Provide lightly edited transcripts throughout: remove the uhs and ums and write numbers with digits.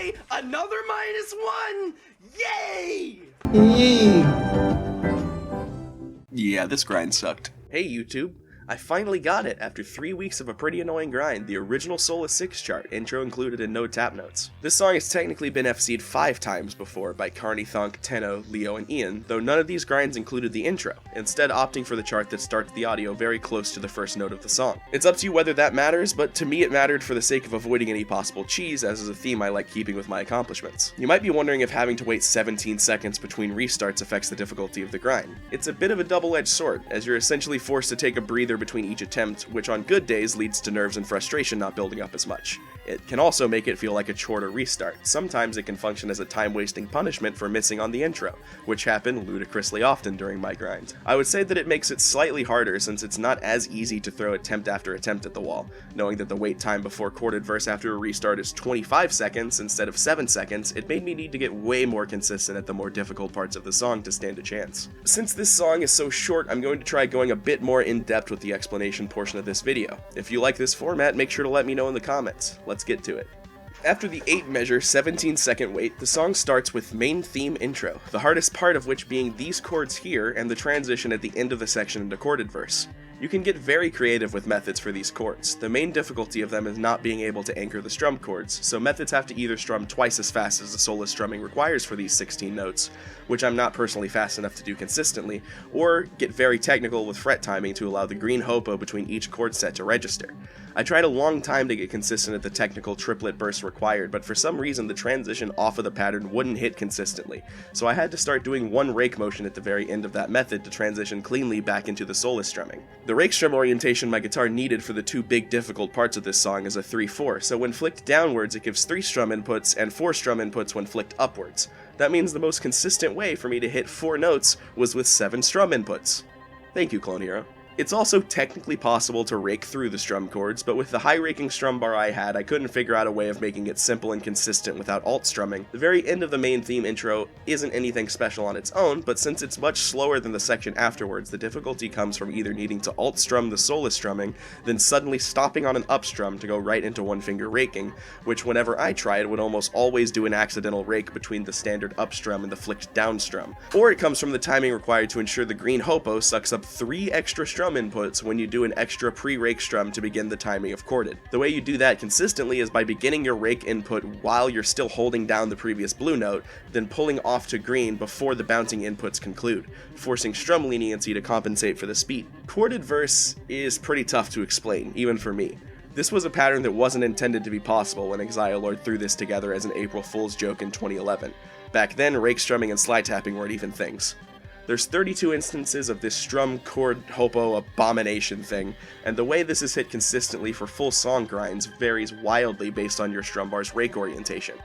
way! Another -1! Yay! Yeah, this grind sucked. Hey YouTube, I finally got it after 3 weeks of a pretty annoying grind, the original Soulless 6 chart, intro included and no tap notes. This song has technically been FC'd 5 times before by Carney Thunk, Tenno, Leo, and Ian, though none of these grinds included the intro, instead opting for the chart that starts the audio very close to the first note of the song. It's up to you whether that matters, but to me it mattered for the sake of avoiding any possible cheese, as is a theme I like keeping with my accomplishments. You might be wondering if having to wait 17 seconds between restarts affects the difficulty of the grind. It's a bit of a double-edged sword, as you're essentially forced to take a breather between each attempt, which on good days leads to nerves and frustration not building up as much. It can also make it feel like a chore to restart. Sometimes it can function as a time-wasting punishment for missing on the intro, which happened ludicrously often during my grind. I would say that it makes it slightly harder since it's not as easy to throw attempt after attempt at the wall, knowing that the wait time before chorded verse after a restart is 25 seconds instead of 7 seconds. It made me need to get way more consistent at the more difficult parts of the song to stand a chance. Since this song is so short, I'm going to try going a bit more in-depth with the explanation portion of this video. If you like this format, make sure to let me know in the comments. Let's get to it. After the 8 measure 17-second wait, the song starts with main theme intro, the hardest part of which being these chords here and the transition at the end of the section into chorded verse. You can get very creative with methods for these chords. The main difficulty of them is not being able to anchor the strum chords, so methods have to either strum twice as fast as the Soulless strumming requires for these 16 notes, which I'm not personally fast enough to do consistently, or get very technical with fret timing to allow the green hopo between each chord set to register. I tried a long time to get consistent at the technical triplet burst required, but for some reason the transition off of the pattern wouldn't hit consistently, so I had to start doing one rake motion at the very end of that method to transition cleanly back into the Soulless strumming. The rake strum orientation my guitar needed for the 2 big difficult parts of this song is a 3/4, so when flicked downwards it gives 3 strum inputs and 4 strum inputs when flicked upwards. That means the most consistent way for me to hit 4 notes was with 7 strum inputs. Thank you, Clone Hero. It's also technically possible to rake through the strum chords, but with the high raking strum bar I had, I couldn't figure out a way of making it simple and consistent without alt strumming. The very end of the main theme intro isn't anything special on its own, but since it's much slower than the section afterwards, the difficulty comes from either needing to alt strum the Soulless strumming, then suddenly stopping on an up strum to go right into one finger raking, which whenever I tried would almost always do an accidental rake between the standard up strum and the flicked down strum. Or it comes from the timing required to ensure the green hopo sucks up 3 extra strum inputs when you do an extra pre-rake strum to begin the timing of chorded. The way you do that consistently is by beginning your rake input while you're still holding down the previous blue note, then pulling off to green before the bouncing inputs conclude, forcing strum leniency to compensate for the speed. Chorded verse is pretty tough to explain, even for me. This was a pattern that wasn't intended to be possible when Exilelord threw this together as an April Fool's joke in 2011. Back then, rake strumming and slide tapping weren't even things. There's 32 instances of this strum chord hopo abomination thing, and the way this is hit consistently for full song grinds varies wildly based on your strum bar's rake orientation.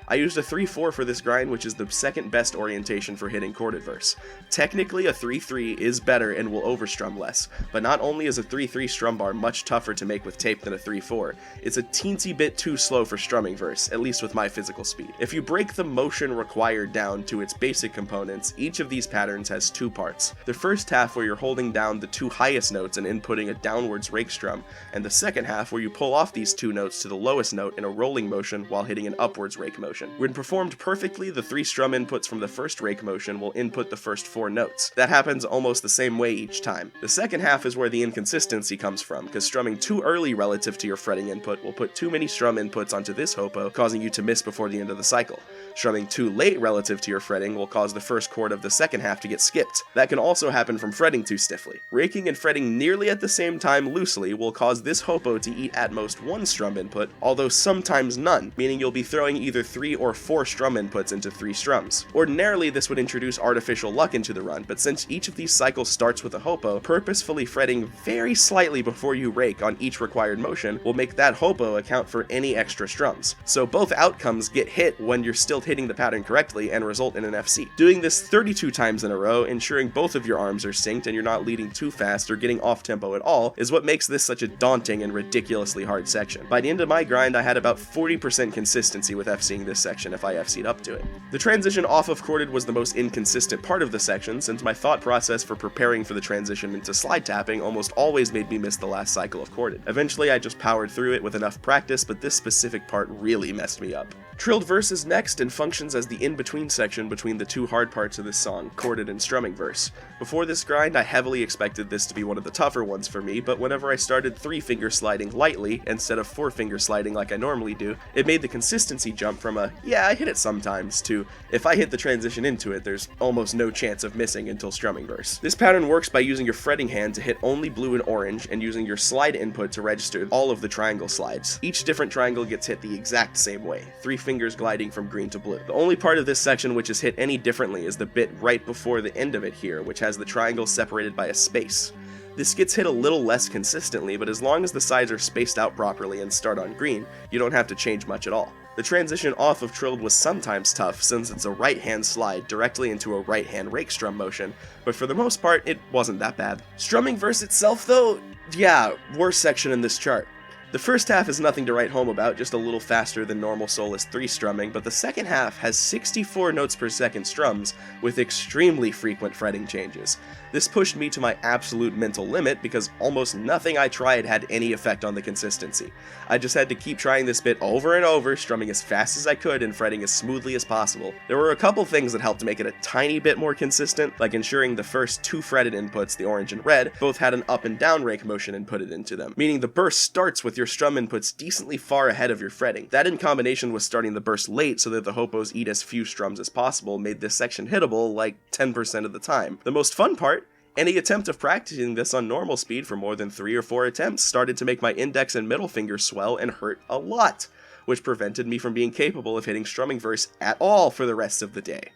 I used a 3/4 for this grind, which is the second best orientation for hitting chorded verse. Technically, a 3/3 is better and will overstrum less, but not only is a 3/3 strum bar much tougher to make with tape than a 3/4, it's a teensy bit too slow for strumming verse, at least with my physical speed. If you break the motion required down to its basic components, each of these patterns has 2 parts. The first half where you're holding down the 2 highest notes and inputting a downwards rake strum, and the second half where you pull off these 2 notes to the lowest note in a rolling motion while hitting an upwards rake motion. When performed perfectly, the 3 strum inputs from the first rake motion will input the first 4 notes. That happens almost the same way each time. The second half is where the inconsistency comes from, because strumming too early relative to your fretting input will put too many strum inputs onto this hopo, causing you to miss before the end of the cycle. Strumming too late relative to your fretting will cause the first chord of the second half to get skipped. That can also happen from fretting too stiffly. Raking and fretting nearly at the same time loosely will cause this hopo to eat at most 1 strum input, although sometimes none, meaning you'll be throwing either 3 or 4 strum inputs into 3 strums. Ordinarily, this would introduce artificial luck into the run, but since each of these cycles starts with a hopo, purposefully fretting very slightly before you rake on each required motion will make that hopo account for any extra strums. So both outcomes get hit when you're still hitting the pattern correctly and result in an FC. Doing this 32 times in a row, ensuring both of your arms are synced and you're not leading too fast or getting off tempo at all, is what makes this such a daunting and ridiculously hard section. By the end of my grind, I had about 40% consistency with FCing this this section if I FC'd up to it. The transition off of corded was the most inconsistent part of the section, since my thought process for preparing for the transition into slide tapping almost always made me miss the last cycle of corded. Eventually I just powered through it with enough practice, but this specific part really messed me up. Trilled verse is next and functions as the in-between section between the two hard parts of this song, chorded and strumming verse. Before this grind, I heavily expected this to be one of the tougher ones for me, but whenever I started 3-finger sliding lightly instead of 4-finger sliding like I normally do, it made the consistency jump from a, yeah, I hit it sometimes, to, if I hit the transition into it, there's almost no chance of missing until strumming verse. This pattern works by using your fretting hand to hit only blue and orange, and using your slide input to register all of the triangle slides. Each different triangle gets hit the exact same way, 3 fingers gliding from green to blue. The only part of this section which is hit any differently is the bit right before the end of it here, which has the triangle separated by a space. This gets hit a little less consistently, but as long as the sides are spaced out properly and start on green, you don't have to change much at all. The transition off of trilled was sometimes tough, since it's a right-hand slide directly into a right-hand rake strum motion, but for the most part, it wasn't that bad. Strumming verse itself though, yeah, worst section in this chart. The first half is nothing to write home about, just a little faster than normal Soulless 3 strumming, but the second half has 64 notes per second strums with extremely frequent fretting changes. This pushed me to my absolute mental limit because almost nothing I tried had any effect on the consistency. I just had to keep trying this bit over and over, strumming as fast as I could and fretting as smoothly as possible. There were a couple things that helped to make it a tiny bit more consistent, like ensuring the first 2 fretted inputs, the orange and red, both had an up and down rake motion inputted into them, meaning the burst starts with your strum inputs decently far ahead of your fretting. That in combination with starting the burst late so that the hopos eat as few strums as possible made this section hittable like 10% of the time. The most fun part, any attempt of practicing this on normal speed for more than 3 or 4 attempts started to make my index and middle fingers swell and hurt a lot, which prevented me from being capable of hitting strumming verse at all for the rest of the day.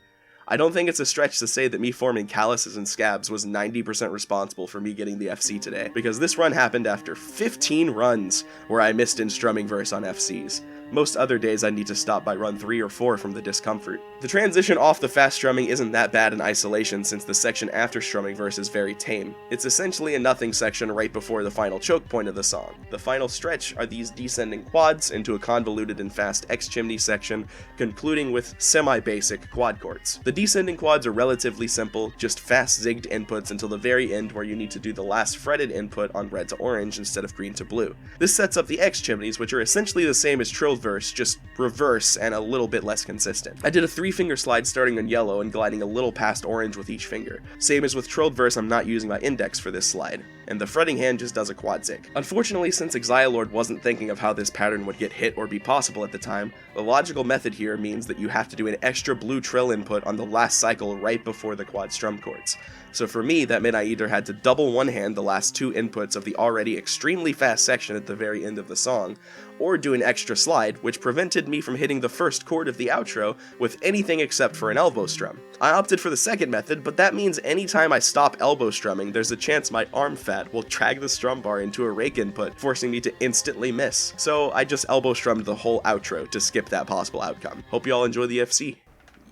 I don't think it's a stretch to say that me forming calluses and scabs was 90% responsible for me getting the FC today, because this run happened after 15 runs where I missed in strumming verse on FCs. Most other days I need to stop by run 3 or 4 from the discomfort. The transition off the fast strumming isn't that bad in isolation since the section after strumming verse is very tame. It's essentially a nothing section right before the final choke point of the song. The final stretch are these descending quads into a convoluted and fast X chimney section, concluding with semi-basic quad chords. The descending quads are relatively simple, just fast zigged inputs until the very end where you need to do the last fretted input on red to orange instead of green to blue. This sets up the X chimneys, which are essentially the same as trilled verse, just reverse and a little bit less consistent. I did a 3-finger slide starting on yellow and gliding a little past orange with each finger. Same as with trilled verse, I'm not using my index for this slide, and the fretting hand just does a quad zig. Unfortunately, since Exilelord wasn't thinking of how this pattern would get hit or be possible at the time, the logical method here means that you have to do an extra blue trill input on the last cycle right before the quad strum chords. So for me, that meant I either had to double one-hand the last 2 inputs of the already extremely fast section at the very end of the song, or do an extra slide, which prevented me from hitting the first chord of the outro with anything except for an elbow strum. I opted for the second method, but that means anytime I stop elbow strumming, there's a chance my arm fat will drag the strum bar into a rake input, forcing me to instantly miss. So I just elbow strummed the whole outro to skip that possible outcome. Hope y'all enjoy the FC.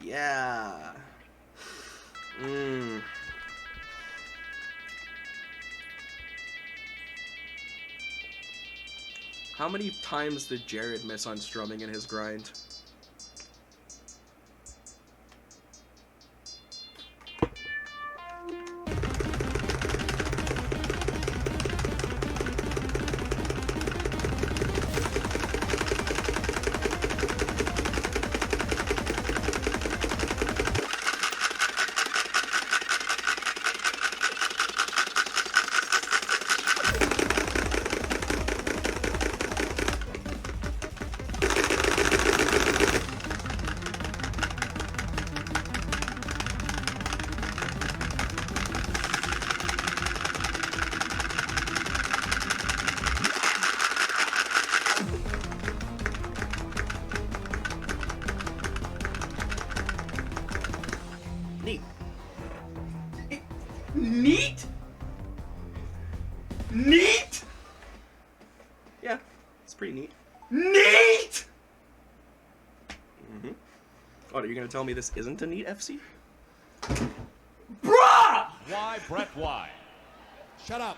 Yeah. How many times did Jared miss on strumming in his grind? Neat. Neat? Neat? Yeah, it's pretty neat. Neat! Oh, are you gonna tell me this isn't a neat FC? Bruh! Why, Brett, why? Shut up.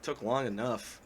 Took long enough.